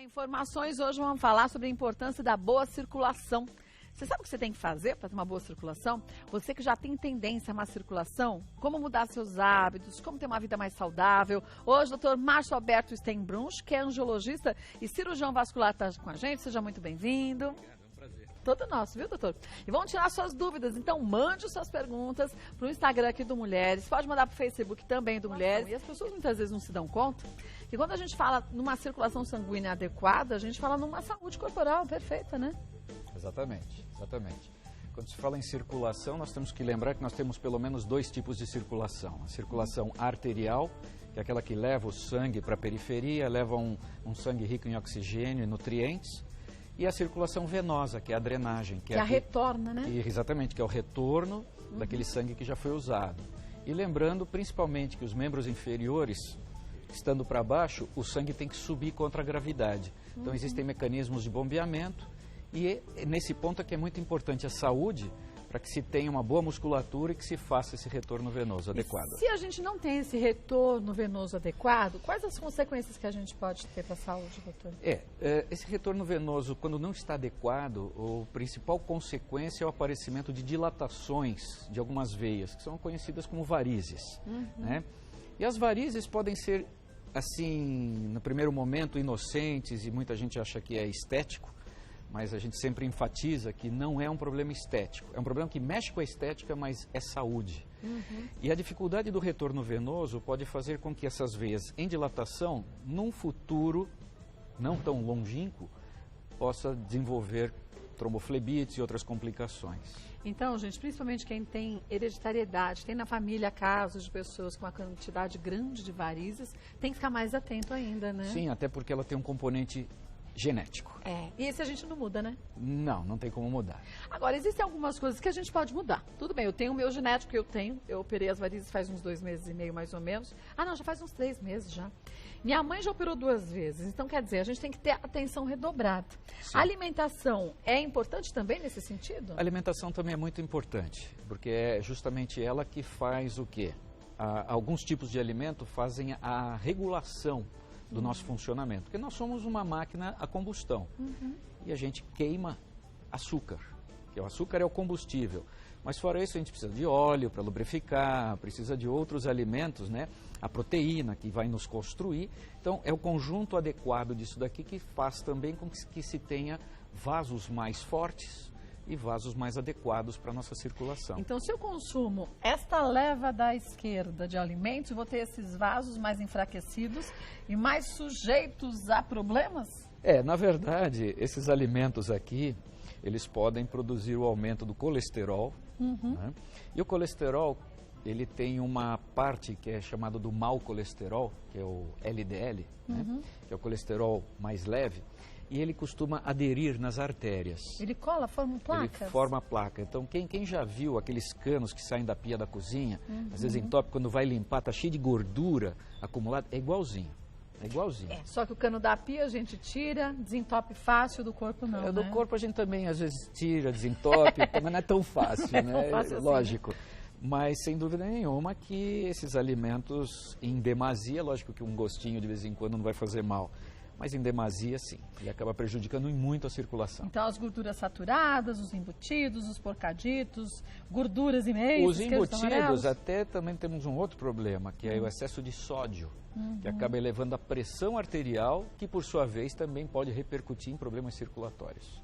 lá, informações. Hoje vamos falar sobre a importância da boa circulação. Você sabe o que você tem que fazer para ter uma boa circulação? Você que já tem tendência a má circulação, como mudar seus hábitos, como ter uma vida mais saudável. Hoje o Dr. Márcio Alberto Steinbrunsch, que é angiologista e cirurgião vascular, está com a gente. Seja muito bem-vindo. Obrigado, é um prazer. Todo nosso, viu, doutor? E vamos tirar suas dúvidas. Então, mande suas perguntas para o Instagram aqui do Mulheres. Pode mandar para o Facebook também do Mulheres. E as pessoas muitas vezes não se dão conta que quando a gente fala numa circulação sanguínea adequada, a gente fala numa saúde corporal perfeita, né? Exatamente, exatamente. Quando se fala em circulação, nós temos que lembrar que nós temos pelo menos dois tipos de circulação. A circulação arterial, que é aquela que leva o sangue para a periferia, leva um sangue rico em oxigênio e nutrientes. E a circulação venosa, que é a drenagem. Que a retorna, né? Exatamente, que é o retorno daquele sangue que já foi usado. E lembrando, principalmente, que os membros inferiores, estando para baixo, o sangue tem que subir contra a gravidade. Então, existem mecanismos de bombeamento. E nesse ponto é que é muito importante a saúde para que se tenha uma boa musculatura e que se faça esse retorno venoso adequado. Se a gente não tem esse retorno venoso adequado, quais as consequências que a gente pode ter para a saúde, doutor? Esse retorno venoso, quando não está adequado, a principal consequência é o aparecimento de dilatações de algumas veias, que são conhecidas como varizes. Né? E as varizes podem ser, assim, no primeiro momento, inocentes e muita gente acha que é estético. Mas a gente sempre enfatiza que não é um problema estético. É um problema que mexe com a estética, mas é saúde. E a dificuldade do retorno venoso pode fazer com que essas veias em dilatação, num futuro não tão longínquo, possa desenvolver tromboflebites e outras complicações. Então, gente, principalmente quem tem hereditariedade, tem na família casos de pessoas com uma quantidade grande de varizes, tem que ficar mais atento ainda, né? Sim, até porque ela tem um componente genético. E esse a gente não muda, né? Não tem como mudar. Agora, existem algumas coisas que a gente pode mudar. Tudo bem, eu tenho o meu genético, eu operei as varizes faz uns 2 meses e meio, mais ou menos. Não, já faz uns 3 meses já. Minha mãe já operou 2 vezes, então quer dizer, a gente tem que ter atenção redobrada. Sim. A alimentação é importante também nesse sentido? A alimentação também é muito importante, porque é justamente ela que faz o quê? Alguns tipos de alimento fazem a regulação do nosso funcionamento, porque nós somos uma máquina a combustão e a gente queima açúcar, que o açúcar é o combustível, mas fora isso a gente precisa de óleo para lubrificar, precisa de outros alimentos, né? A proteína que vai nos construir, então é o conjunto adequado disso daqui que faz também com que se tenha vasos mais fortes e vasos mais adequados para a nossa circulação. Então, se eu consumo esta leva da esquerda de alimentos, eu vou ter esses vasos mais enfraquecidos e mais sujeitos a problemas? Na verdade, esses alimentos aqui, eles podem produzir o aumento do colesterol, né? E o colesterol, ele tem uma parte que é chamada do mau colesterol, que é o LDL, né? Que é o colesterol mais leve. E ele costuma aderir nas artérias. Ele cola, forma placas? Ele forma placa. Então, quem já viu aqueles canos que saem da pia da cozinha, às vezes entope, quando vai limpar, está cheio de gordura acumulada, é igualzinho. É igualzinho. Só que o cano da pia a gente tira, desentope fácil, do corpo não, Do corpo a gente também, às vezes, tira, desentope, mas não é tão fácil, né? Fácil assim, lógico. Mas, sem dúvida nenhuma, que esses alimentos, em demasia, lógico que um gostinho de vez em quando não vai fazer mal, mas em demasia, sim. Ele acaba prejudicando muito a circulação. Então, as gorduras saturadas, os embutidos, os porcaditos, gorduras e meias, os embutidos, até também temos um outro problema, que é o excesso de sódio, que acaba elevando a pressão arterial, que, por sua vez, também pode repercutir em problemas circulatórios.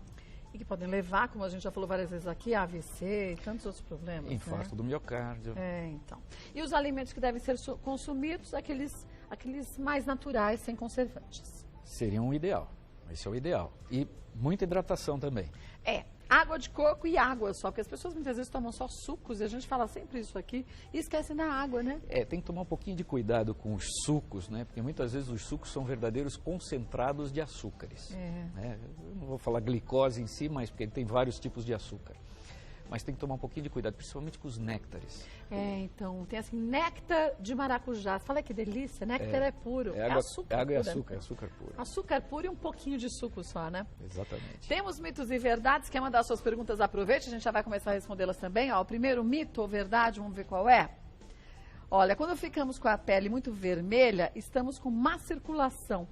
E que podem levar, como a gente já falou várias vezes aqui, a AVC e tantos outros problemas. Infarto do miocárdio. Então. E os alimentos que devem ser consumidos, aqueles mais naturais, sem conservantes. Seria um ideal. Esse é o ideal. E muita hidratação também. Água de coco e água só, porque as pessoas muitas vezes tomam só sucos, e a gente fala sempre isso aqui, e esquecem da água, né? Tem que tomar um pouquinho de cuidado com os sucos, né? Porque muitas vezes os sucos são verdadeiros concentrados de açúcares. Né? Eu não vou falar glicose em si, mas porque tem vários tipos de açúcar. Mas tem que tomar um pouquinho de cuidado, principalmente com os néctares. Então, tem assim, néctar de maracujá. Fala que delícia, néctar é puro. Água e açúcar, é açúcar puro. Açúcar puro e um pouquinho de suco só, né? Exatamente. Temos mitos e verdades. Quer mandar suas perguntas? Aproveite, a gente já vai começar a respondê-las também. O primeiro mito ou verdade, vamos ver qual é. Olha, quando ficamos com a pele muito vermelha, estamos com má circulação.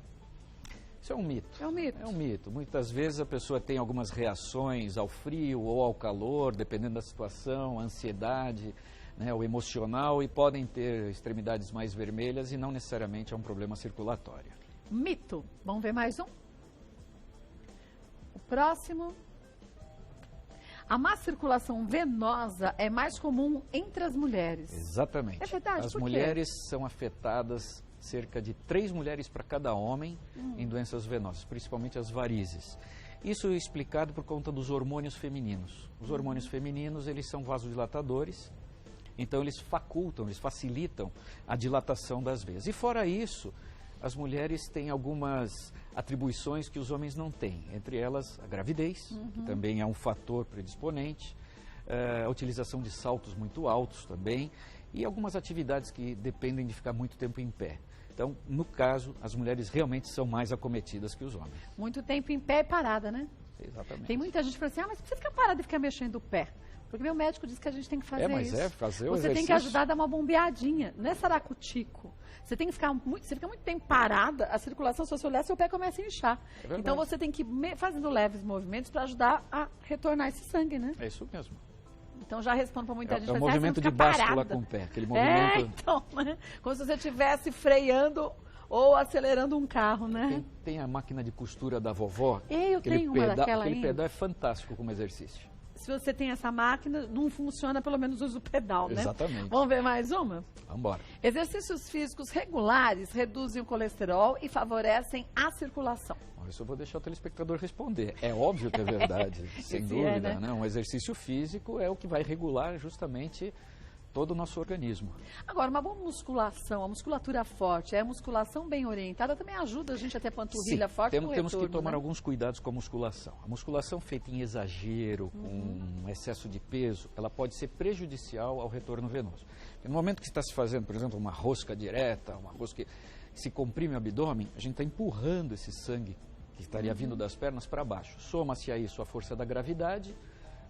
Isso é um mito. É um mito. É um mito. Muitas vezes a pessoa tem algumas reações ao frio ou ao calor, dependendo da situação, a ansiedade, né, o emocional, e podem ter extremidades mais vermelhas e não necessariamente é um problema circulatório. Mito. Vamos ver mais um? O próximo. A má circulação venosa é mais comum entre as mulheres. Exatamente. É verdade, As por quê? mulheres são afetadas, cerca de 3 mulheres para cada homem, em doenças venosas, principalmente as varizes. Isso é explicado por conta dos hormônios femininos. Os hormônios femininos, eles são vasodilatadores, então eles facultam, eles facilitam a dilatação das veias. E fora isso, as mulheres têm algumas atribuições que os homens não têm, entre elas a gravidez, que também é um fator predisponente, a utilização de saltos muito altos também, e algumas atividades que dependem de ficar muito tempo em pé. Então, no caso, as mulheres realmente são mais acometidas que os homens. Muito tempo em pé e parada, né? Exatamente. Tem muita gente que fala assim, mas precisa ficar parada e ficar mexendo o pé. Porque meu médico diz que a gente tem que fazer isso. Fazer o Você tem que exercício. ajudar a dar uma bombeadinha, não é saracutico. Você tem que ficar muito, você fica muito tempo parada, a circulação, se você olhar, seu pé começa a inchar. verdade. Então você tem que ir fazendo leves movimentos para ajudar a retornar esse sangue, né? É isso mesmo. Então já respondo para muita gente. É o fala assim, movimento você de não fica báscula parada. com o pé, aquele É, movimento... então, né? Como se você estivesse freando ou acelerando um carro, né? Tem a máquina de costura da vovó. Eu tenho uma daquela Aquele ainda. pedal é fantástico como exercício. Se você tem essa máquina, não funciona, pelo menos usa o pedal, né? Exatamente. Vamos ver mais uma? Vamos embora. Exercícios físicos regulares reduzem o colesterol e favorecem a circulação. Bom, isso eu vou deixar o telespectador responder. É óbvio que é verdade, sem Esse dúvida. é, né? Um exercício físico é o que vai regular justamente todo o nosso organismo. Agora, uma boa musculação, a musculatura forte, a musculação bem orientada também ajuda a gente a ter panturrilha forte temos no retorno, que tomar né? alguns cuidados com a musculação. A musculação feita em exagero, com excesso de peso, ela pode ser prejudicial ao retorno venoso. Porque no momento que está se fazendo, por exemplo, uma rosca direta, uma rosca que se comprime o abdômen, a gente está empurrando esse sangue que estaria vindo das pernas para baixo. Soma-se a isso a força da gravidade.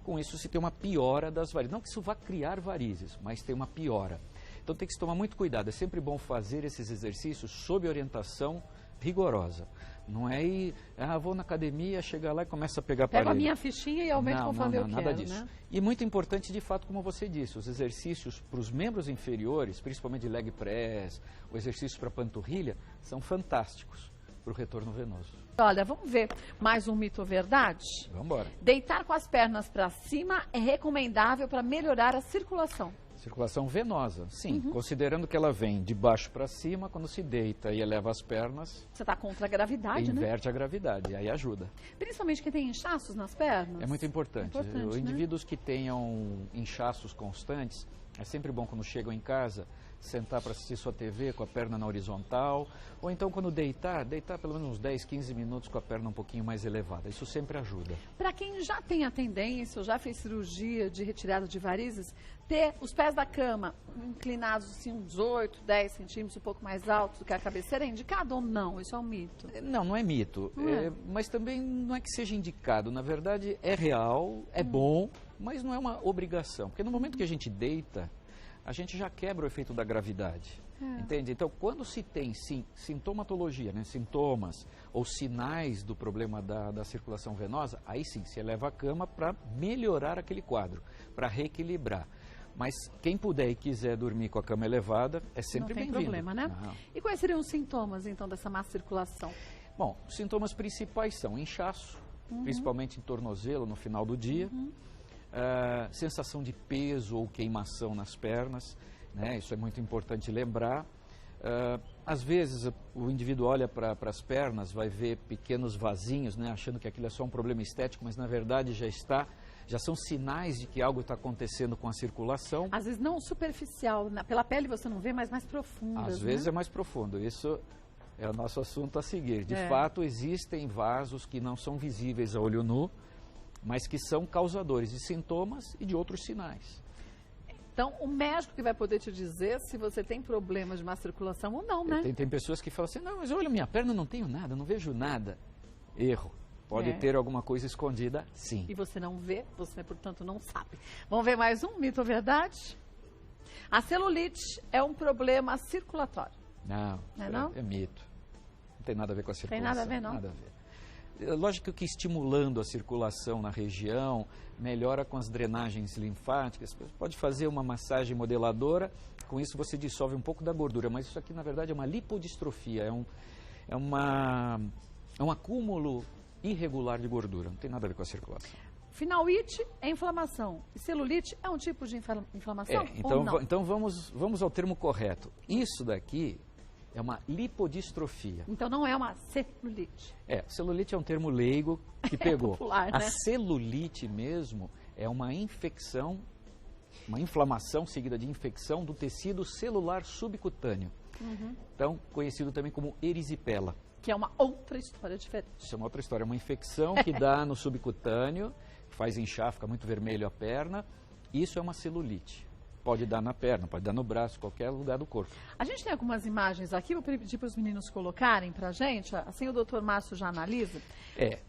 Com isso se tem uma piora das varizes. Não que isso vá criar varizes, mas tem uma piora. Então tem que se tomar muito cuidado. É sempre bom fazer esses exercícios sob orientação rigorosa. Não é ir, vou na academia, chegar lá e começa a pegar Pego aparelho. a minha fichinha e aumento conforme eu nada quero, disso. né? E muito importante, de fato, como você disse, os exercícios para os membros inferiores, principalmente leg press, o exercício para panturrilha, são fantásticos para o retorno venoso. Olha, vamos ver mais um mito ou verdade? Vamos embora. Deitar com as pernas para cima é recomendável para melhorar a circulação. Circulação venosa, sim. Considerando que ela vem de baixo para cima, quando se deita e eleva as pernas, Você está contra a gravidade, né? inverte a gravidade, e aí ajuda. Principalmente quem tem inchaços nas pernas. É muito importante. Importante, Os né? indivíduos que tenham inchaços constantes, é sempre bom quando chegam em casa, sentar para assistir sua TV com a perna na horizontal, ou então quando deitar pelo menos uns 10, 15 minutos com a perna um pouquinho mais elevada. Isso sempre ajuda. Para quem já tem a tendência ou já fez cirurgia de retirada de varizes, ter os pés da cama inclinados assim, uns 8, 10 centímetros, um pouco mais altos do que a cabeceira, é indicado ou não? Isso é um mito. Não é mito, Não é? mas também não é que seja indicado. Na verdade, é real, é bom, mas não é uma obrigação. Porque no momento que a gente deita, a gente já quebra o efeito da gravidade. Entende? Então, quando se tem, sim, sintomatologia, né, sintomas ou sinais do problema da circulação venosa, aí sim, se eleva a cama para melhorar aquele quadro, para reequilibrar. Mas quem puder e quiser dormir com a cama elevada, é sempre Não tem bem-vindo. problema, né? Não. E quais seriam os sintomas, então, dessa má circulação? Bom, os sintomas principais são inchaço, principalmente em tornozelo no final do dia, sensação de peso ou queimação nas pernas, né? Isso é muito importante lembrar. Às vezes o indivíduo olha para as pernas, vai ver pequenos vasinhos, né? Achando que aquilo é só um problema estético, mas na verdade já são sinais de que algo está acontecendo com a circulação. Às vezes não superficial, pela pele você não vê, mas mais profundas, Às vezes é mais profundo. Isso é o nosso assunto a seguir. De fato, existem vasos que não são visíveis a olho nu, mas que são causadores de sintomas e de outros sinais. Então, o médico que vai poder te dizer se você tem problemas de má circulação ou não, né? Tem pessoas que falam assim, não, mas olha, minha perna não tenho nada, não vejo nada. Erro. Pode ter alguma coisa escondida, sim. E você não vê, você, portanto, não sabe. Vamos ver mais um mito ou verdade? A celulite é um problema circulatório. Não, Não é não? É mito. tem nada a ver com a circulação. Tem nada a ver, não? Nada a ver. Lógico que estimulando a circulação na região, melhora com as drenagens linfáticas, pode fazer uma massagem modeladora, com isso você dissolve um pouco da gordura, mas isso aqui na verdade é uma lipodistrofia, é um acúmulo irregular de gordura, não tem nada a ver com a circulação. Finalite é inflamação, e celulite é um tipo de inflamação então, ou não? Então vamos ao termo correto. Isso daqui é uma lipodistrofia. Então não é uma celulite. Celulite é um termo leigo que pegou. Popular, né? A celulite mesmo é uma infecção, uma inflamação seguida de infecção do tecido celular subcutâneo. Então, conhecido também como erisipela. Que é uma outra história diferente. Isso é uma outra história, é uma infecção que dá no subcutâneo, faz inchar, fica muito vermelho a perna. Isso é uma celulite. Pode dar na perna, pode dar no braço, qualquer lugar do corpo. A gente tem algumas imagens aqui, vou pedir para os meninos colocarem para a gente, assim o doutor Márcio já analisa.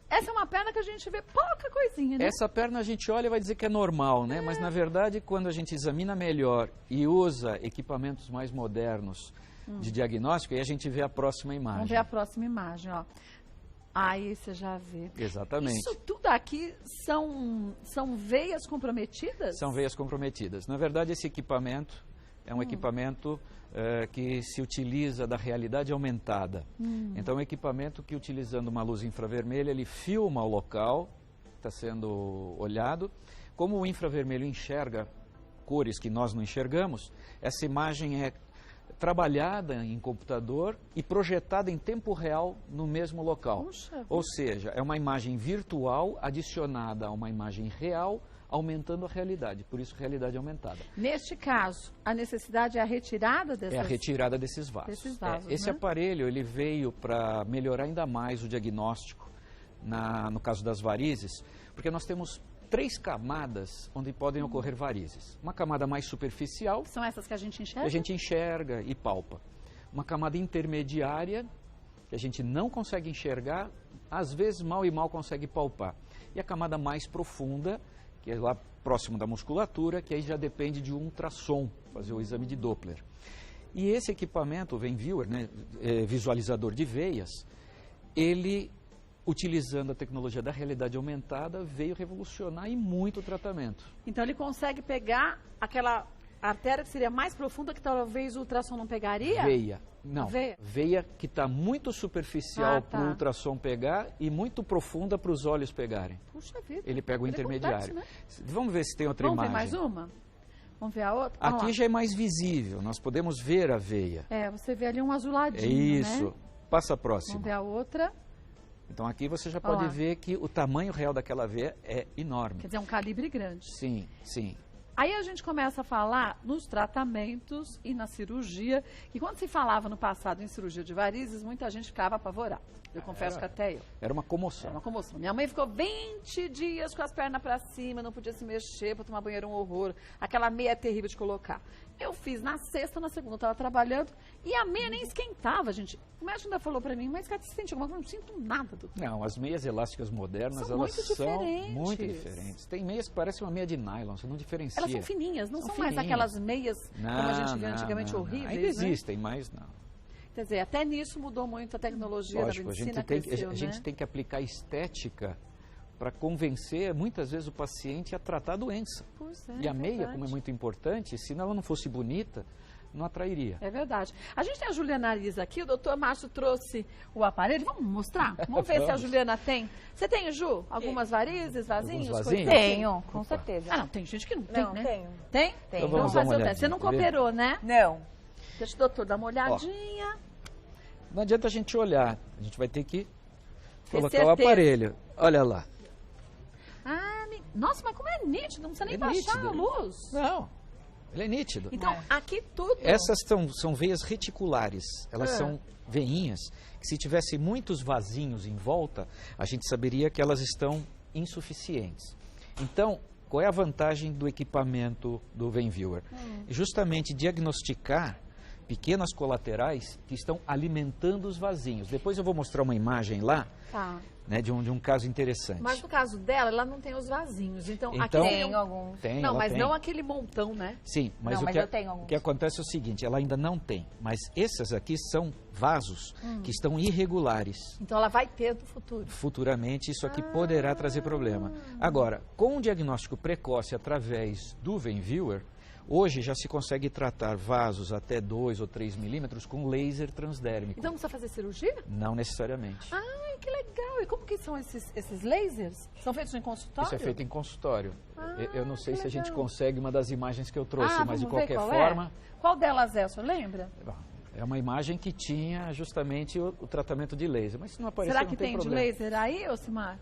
Essa é uma perna que a gente vê pouca coisinha, né? Essa perna a gente olha e vai dizer que é normal, né? Mas na verdade, quando a gente examina melhor e usa equipamentos mais modernos de diagnóstico, aí a gente vê a próxima imagem. Vamos ver a próxima imagem, ó. Aí você já vê. Exatamente. Isso tudo aqui são veias comprometidas? São veias comprometidas. Na verdade, esse equipamento é um equipamento que se utiliza da realidade aumentada. Então, é um equipamento que, utilizando uma luz infravermelha, ele filma o local que está sendo olhado. Como o infravermelho enxerga cores que nós não enxergamos, essa imagem é trabalhada em computador e projetada em tempo real no mesmo local. Puxa. Ou seja, é uma imagem virtual adicionada a uma imagem real, aumentando a realidade. Por isso, realidade aumentada. Neste caso, a necessidade é a retirada dessas... É a retirada desses vasos. Esse aparelho ele veio para melhorar ainda mais o diagnóstico no caso das varizes, porque nós temos 3 camadas onde podem ocorrer varizes. Uma camada mais superficial. São essas que a gente enxerga? Que a gente enxerga e palpa. Uma camada intermediária, que a gente não consegue enxergar, às vezes mal e mal consegue palpar. E a camada mais profunda, que é lá próximo da musculatura, que aí já depende de um ultrassom, fazer o exame de Doppler. E esse equipamento, o VenViewer, né, visualizador de veias, ele, utilizando a tecnologia da realidade aumentada, veio revolucionar e muito o tratamento. Então ele consegue pegar aquela artéria que seria mais profunda, que talvez o ultrassom não pegaria? Veia. Não, veia que está muito superficial para o ultrassom pegar e muito profunda para os olhos pegarem. Puxa vida. Ele pega o intermediário. Complexo, né? Vamos ver se tem outra imagem. Vamos ver mais uma? Vamos ver a outra? Aqui já é mais visível, nós podemos ver a veia. Você vê ali um azuladinho, isso. Né? Passa a próxima. Vamos ver a outra. Então aqui você já pode ver que o tamanho real daquela veia é enorme. Quer dizer, é um calibre grande. Sim, sim. Aí a gente começa a falar nos tratamentos e na cirurgia, que quando se falava no passado em cirurgia de varizes, muita gente ficava apavorada. Eu confesso que até eu. Era uma comoção. Era uma comoção. Minha mãe ficou 20 dias com as pernas para cima, não podia se mexer, para tomar banheiro um horror. Aquela meia é terrível de colocar. Eu fiz na sexta, na segunda eu estava trabalhando e a meia nem esquentava, gente. O médico ainda falou para mim, mas cara, você sente alguma coisa? Eu não sinto nada, doutor. Não, as meias elásticas modernas, elas são muito diferentes. Tem meias que parecem uma meia de nylon, você não diferencia. Elas são fininhas, não são mais aquelas meias como a gente vê antigamente horríveis, ainda existem, mas não. Quer dizer, até nisso mudou muito a tecnologia da medicina, a gente tem que aplicar estética para convencer, muitas vezes, o paciente a tratar a doença. Pois é, e a meia, como é muito importante, se ela não fosse bonita, não atrairia. É verdade. A gente tem a Juliana Arisa aqui, o doutor Márcio trouxe o aparelho. Vamos mostrar? Vamos ver se a Juliana tem. Você tem, Ju? Algumas varizes, vasinhos? Vasinhos? Tenho, com certeza. Ah, não, tem gente que não tem, né? Tenho. Tem? Então vamos dar uma olhadinha. Você não cooperou, né? Não. Deixa o doutor dar uma olhadinha. Não adianta a gente olhar, a gente vai ter que colocar certeza. o aparelho. Olha lá. Nossa, mas como é nítido, não precisa nem baixar a luz. Não, ele é nítido. Então, aqui tudo... Essas são veias reticulares, elas são veinhas que se tivessem muitos vasinhos em volta, a gente saberia que elas estão insuficientes. Então, qual é a vantagem do equipamento do VenViewer? Justamente diagnosticar pequenas colaterais que estão alimentando os vasinhos. Depois eu vou mostrar uma imagem lá, Tá. né, de um caso interessante. Mas no caso dela, ela não tem os vasinhos. Então aqui Então- tem Tem alguns. Tem, Não, ela mas tem. não aquele montão, né? Sim, mas, Não, o, mas que, eu tenho o alguns. que acontece é o seguinte, ela ainda não tem, mas esses aqui são vasos que estão irregulares. Então ela vai ter no futuro. Futuramente isso aqui poderá trazer problema. Agora, com o diagnóstico precoce através do VenViewer, hoje já se consegue tratar vasos até 2 ou 3 milímetros com laser transdérmico. Então não precisa fazer cirurgia? Não necessariamente. Ai, que legal. E como que são esses lasers? São feitos em consultório? Isso é feito em consultório. Eu não sei que se a gente legal. consegue uma das imagens que eu trouxe, mas de vamos ver qualquer qual forma, É? Qual delas é, o senhor lembra? é uma imagem que tinha justamente o tratamento de laser. Mas se não aparecer, Será não que tem tem de problema. laser aí, Osimar?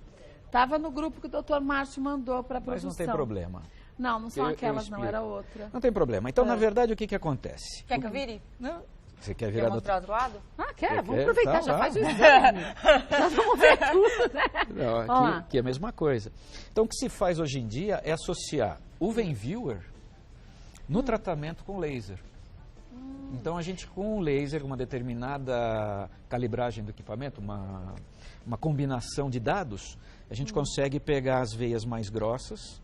Tava no grupo que o Dr. Márcio mandou para a Mas produção. não tem problema. Não, não são Eu aquelas, não, explico. era outra. Não tem problema. Então, É. na verdade, o que, que acontece? Quer que eu vire? Não. Você quer Quer virar do... mostrar outro lado? Ah, quer? Quer? Vamos aproveitar, Tá, já vai. faz o exame. Já vamos ver tudo, né? Não, Ó lá. aqui é a mesma coisa. Então, o que se faz hoje em dia é associar o VenViewer no tratamento com laser. Então, a gente com o laser, uma determinada calibragem do equipamento, uma combinação de dados, a gente consegue pegar as veias mais grossas,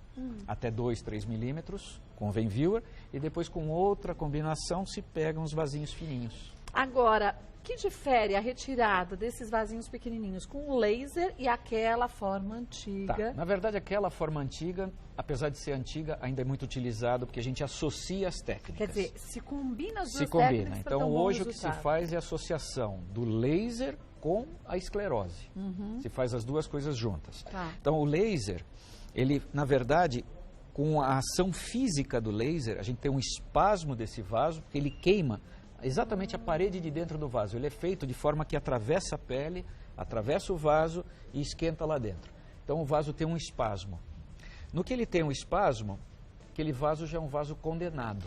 até 2, 3 milímetros, com o VenViewer, e depois com outra combinação se pegam os vasinhos fininhos. Agora, que difere a retirada desses vasinhos pequenininhos com o laser e aquela forma Tá. antiga? Na verdade, aquela forma antiga, apesar de ser antiga, ainda é muito utilizada porque a gente associa as técnicas. Quer dizer, se combina as se duas combina. técnicas pra Então, ter um bom hoje o que se resultado. faz é a associação do laser com a esclerose. Se faz as duas coisas juntas. Tá. Então, o laser, ele, na verdade, com a ação física do laser, a gente tem um espasmo desse vaso, porque ele queima exatamente a parede de dentro do vaso. Ele é feito de forma que atravessa a pele, atravessa o vaso e esquenta lá dentro. Então, o vaso tem um espasmo. No que ele tem um espasmo, aquele vaso já é um vaso condenado.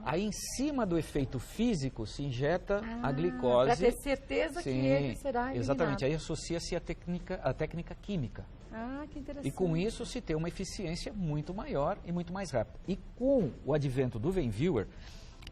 Aí, em cima do efeito físico, se injeta a glicose. Para ter certeza que ele será eliminado. Exatamente. Aí associa-se a técnica química. Ah, que interessante. E com isso se tem uma eficiência muito maior e muito mais rápida. E com o advento do VenViewer,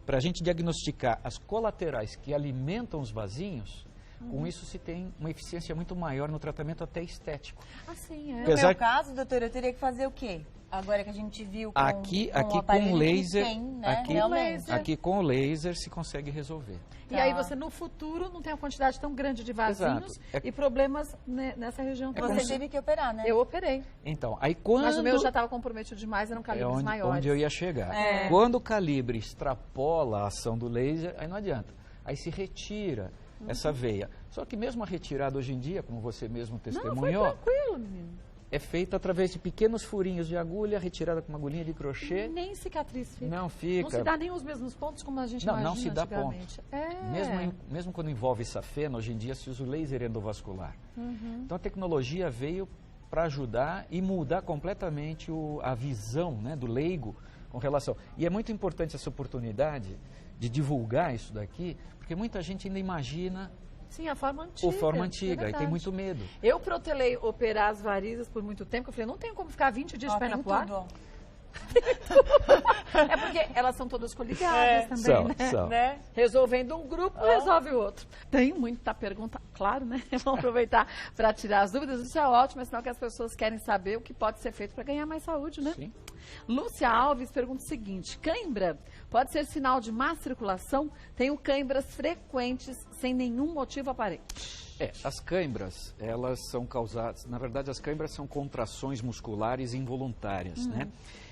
para a gente diagnosticar as colaterais que alimentam os vasinhos, com isso se tem uma eficiência muito maior no tratamento até estético. Ah, sim, é. No Apesar meu que- caso, doutora, eu teria que fazer o quê? Agora que a gente viu com, Aqui com o com aparelho que laser, tem, né? aqui, Realmente. aqui com o laser se consegue resolver. E aí Tá. você, no futuro, não tem uma quantidade tão grande de vasinhos Exato. e problemas nessa região. como Você se- teve que operar, né? Eu operei. Então, aí quando... Mas o meu já estava comprometido demais, eram é calibres maiores. onde eu ia chegar. É. Quando o calibre extrapola a ação do laser, aí não adianta. Aí se retira essa veia. Só que mesmo a retirada hoje em dia, como você mesmo Não, foi testemunhou, tranquilo, menino. é feita através de pequenos furinhos de agulha, retirada com uma agulhinha de crochê. Nem cicatriz fica. Não fica. Não se dá nem os mesmos pontos como a gente Não, imagina não se dá antigamente. É. Mesmo quando envolve safena, hoje em dia se usa o laser endovascular. Então a tecnologia veio para ajudar e mudar completamente a visão, né, do leigo com relação. E é muito importante essa oportunidade de divulgar isso daqui, porque muita gente ainda imagina Sim, a forma antiga. a forma é antiga e tem verdade. muito medo. Eu protelei operar as varizes por muito tempo, que eu falei, não tenho como ficar 20 dias Ó, de perna tem pro ar. tudo, ó. É porque elas são todas coligadas também, São. Né? Resolvendo um grupo, resolve o outro. Tem muita pergunta, claro, né? Vamos aproveitar para tirar as dúvidas. Isso é ótimo, é sinal que as pessoas querem saber o que pode ser feito para ganhar mais saúde, né? Sim. Lúcia Alves pergunta o seguinte: cãibra pode ser sinal de má circulação? Tenho cãibras frequentes sem nenhum motivo aparente. As cãibras, elas são causadas, na verdade as cãibras são contrações musculares involuntárias, né?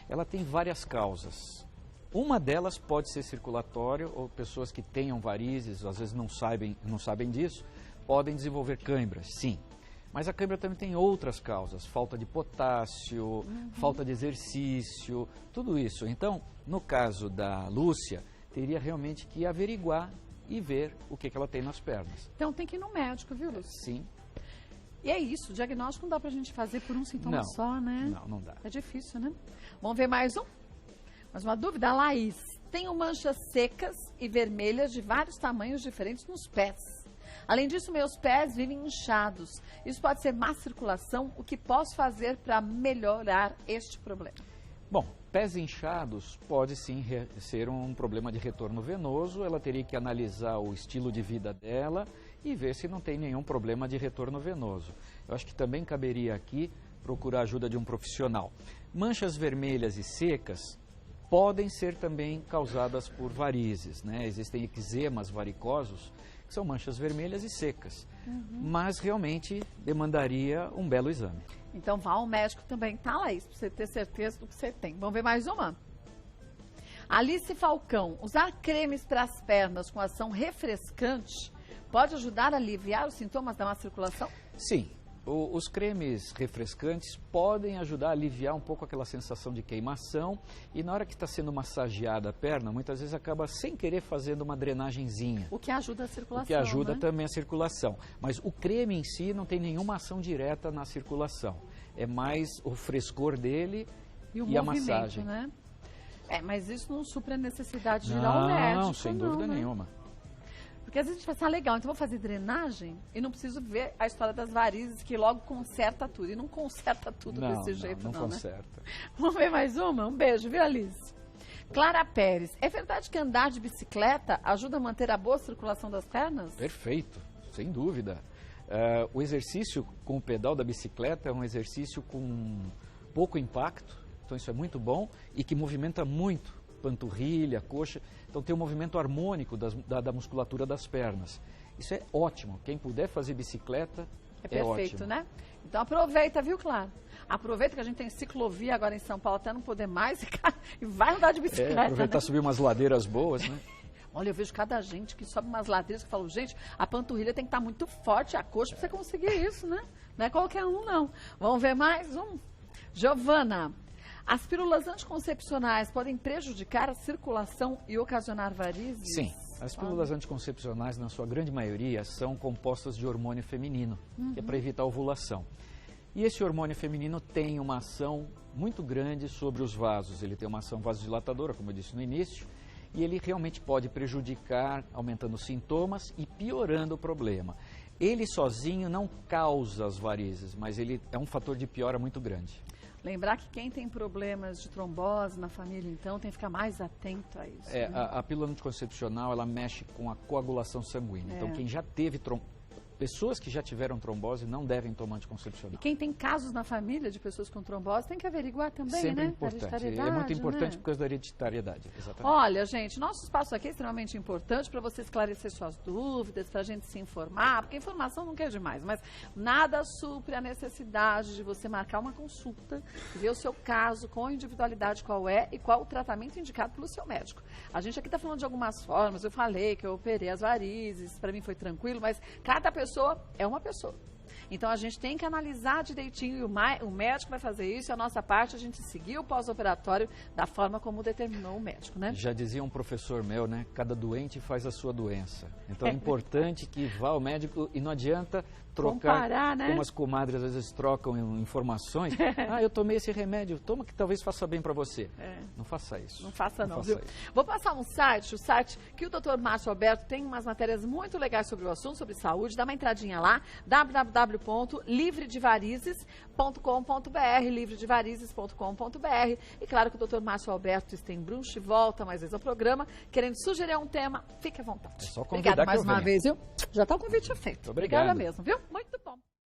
Ela tem várias causas. Uma delas pode ser circulatória, ou pessoas que tenham varizes, às vezes não sabem disso, podem desenvolver cãibras, sim. Mas a cãibra também tem outras causas, falta de potássio, falta de exercício, tudo isso. Então, no caso da Lúcia, teria realmente que averiguar e ver o que ela tem nas pernas. Então tem que ir no médico, viu, Lúcia? Sim, E é isso, o diagnóstico não dá pra gente fazer por um sintoma Não. só, né? não dá. É difícil, né? Vamos ver mais um? Mais uma dúvida? A Laís. Tenho manchas secas e vermelhas de vários tamanhos diferentes nos pés. Além disso, meus pés vivem inchados. Isso pode ser má circulação? O que posso fazer para melhorar este problema? Bom, pés inchados pode sim ser um problema de retorno venoso. Ela teria que analisar o estilo de vida dela e ver se não tem nenhum problema de retorno venoso. Eu acho que também caberia aqui procurar a ajuda de um profissional. Manchas vermelhas e secas podem ser também causadas por varizes, né? Existem eczemas varicosos, que são manchas vermelhas e secas, mas realmente demandaria um belo exame. Então vá ao médico também, tá, Laís, para você ter certeza do que você tem. Vamos ver mais uma? Alice Falcão, usar cremes para as pernas com ação refrescante pode ajudar a aliviar os sintomas da má circulação? Sim. Os cremes refrescantes podem ajudar a aliviar um pouco aquela sensação de queimação e na hora que está sendo massageada a perna, muitas vezes acaba sem querer fazendo uma drenagenzinha. O que ajuda a circulação, O que ajuda, né? também a circulação. Mas o creme em si não tem nenhuma ação direta na circulação. É mais o frescor dele e a massagem. Né? Mas isso não supre a necessidade de ir ao médico. Não, sem dúvida né? nenhuma. Porque às vezes a gente fala, legal, então vou fazer drenagem e não preciso ver a história das varizes que logo conserta tudo. E não conserta tudo desse jeito, não não, conserta. Né? Vamos ver mais uma? Um beijo, viu, Alice? Clara Pérez, é verdade que andar de bicicleta ajuda a manter a boa circulação das pernas? Perfeito, sem dúvida. O exercício com o pedal da bicicleta é um exercício com pouco impacto, então isso é muito bom e que movimenta muito panturrilha, coxa, então tem um movimento harmônico da musculatura das pernas. Isso é ótimo, quem puder fazer bicicleta é perfeito, ótimo. Né? Então aproveita, viu, Clara? Aproveita que a gente tem ciclovia agora em São Paulo até não poder mais e vai andar de bicicleta. Aproveitar, né? Subir umas ladeiras boas, né? Olha, eu vejo cada gente que sobe umas ladeiras que fala, gente, a panturrilha tem que estar muito forte, a coxa, para você conseguir isso, né? Não é qualquer um, não. Vamos ver mais um? Giovana, as pílulas anticoncepcionais podem prejudicar a circulação e ocasionar varizes? Sim. As pílulas anticoncepcionais, na sua grande maioria, são compostas de hormônio feminino, que é para evitar a ovulação. E esse hormônio feminino tem uma ação muito grande sobre os vasos. Ele tem uma ação vasodilatadora, como eu disse no início, e ele realmente pode prejudicar, aumentando os sintomas e piorando o problema. Ele sozinho não causa as varizes, mas ele é um fator de piora muito grande. Lembrar que quem tem problemas de trombose na família, então, tem que ficar mais atento a isso. Né? A pílula anticoncepcional, ela mexe com a coagulação sanguínea. Então, quem já teve pessoas que já tiveram trombose não devem tomar anticoncepcional. E quem tem casos na família de pessoas com trombose tem que averiguar também, Sempre né? Importante. É muito importante, né? Por causa da hereditariedade. Exatamente. Olha, gente, nosso espaço aqui é extremamente importante para você esclarecer suas dúvidas, para a gente se informar, porque informação nunca é demais, mas nada supre a necessidade de você marcar uma consulta, ver o seu caso com individualidade qual é e qual o tratamento indicado pelo seu médico. A gente aqui está falando de algumas formas, eu falei que eu operei as varizes, para mim foi tranquilo, mas cada pessoa é uma pessoa. Então, a gente tem que analisar direitinho, e o médico vai fazer isso, e a nossa parte, a gente seguir o pós-operatório da forma como determinou o médico, né? Já dizia um professor meu, né? Cada doente faz a sua doença. Então, é importante que vá ao médico e não adianta trocar, comparar, né? Como as comadres às vezes trocam informações. Eu tomei esse remédio, toma que talvez faça bem para você. Não faça isso. Não faça não, faça viu? Vou passar um site, o site que o Dr. Márcio Alberto tem umas matérias muito legais sobre o assunto, sobre saúde. Dá uma entradinha lá, www.livredevarizes.com.br, livredevarizes.com.br. E claro que o Dr. Márcio Alberto Steinbrunsch volta mais vezes ao programa, querendo sugerir um tema, fique à vontade. É só convidar. Obrigada mais uma vez, viu? Já está o convite feito. Obrigado. Obrigada mesmo, viu?